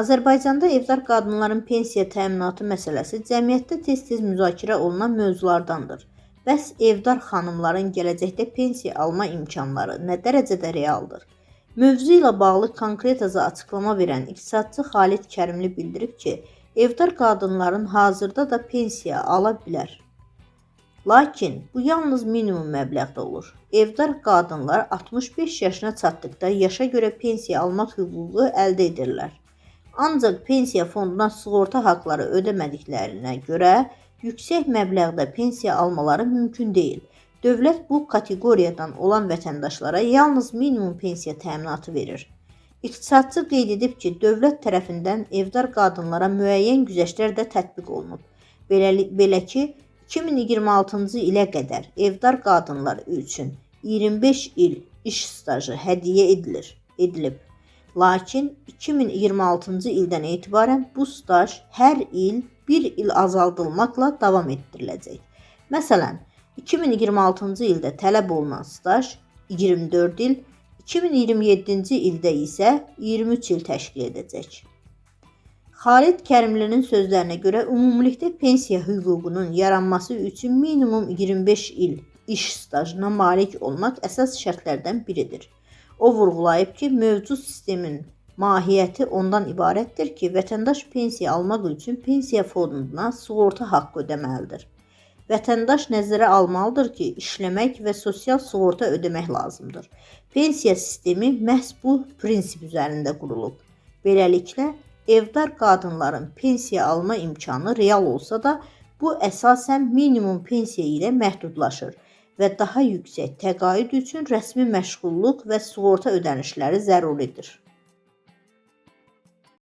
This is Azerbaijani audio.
Azərbaycanda evdar qadınların pensiya təminatı məsələsi cəmiyyətdə tez-tez müzakirə olunan mövzulardandır. Bəs evdar xanımların gələcəkdə pensiya alma imkanları nə dərəcədə realdır? Mövzu ilə bağlı konkret açıqlama verən iqtisadçı Xalid Kərimli bildirib ki, evdar qadınların hazırda da pensiya ala bilər. Lakin bu yalnız minimum məbləğdə olur. Evdar qadınlar 65 yaşına çatdıqda yaşa görə pensiya almaq hüququ əldə edirlər. Ancaq pensiya fonduna sığorta haqları ödəmədiklərinə görə yüksək məbləğdə pensiya almaları mümkün deyil. Dövlət bu kateqoriyadan olan vətəndaşlara yalnız minimum pensiya təminatı verir. İqtisadçı qeyd edib ki, dövlət tərəfindən evdar qadınlara müəyyən güzəştlər də tətbiq olunub. Belə ki, 2026-cı ilə qədər evdar qadınlar üçün 25 il iş stajı hədiyyə edilib. Lakin 2026-cı ildən etibarən bu staj hər il 1 il azaldılmaqla davam etdiriləcək. Məsələn, 2026-cı ildə tələb olunan staj 24 il, 2027-ci ildə isə 23 il təşkil edəcək. Xalid Kərimlinin sözlərinə görə ümumilikdə pensiya hüququnun yaranması üçün minimum 25 il iş stajına malik olmaq əsas şərtlərdən biridir. O vurğulayıb ki, mövcud sistemin mahiyyəti ondan ibarətdir ki, vətəndaş pensiya almaq üçün pensiya fonduna sığorta haqqı ödəməlidir. Vətəndaş nəzərə almalıdır ki, işləmək və sosial sığorta ödəmək lazımdır. Pensiya sistemi məhz bu prinsip üzərində qurulub. Beləliklə, evdar qadınların pensiya alma imkanı real olsa da, bu əsasən minimum pensiya ilə məhdudlaşır və daha yüksək təqaüd üçün rəsmi məşğulluq və sığorta ödənişləri zəruridir.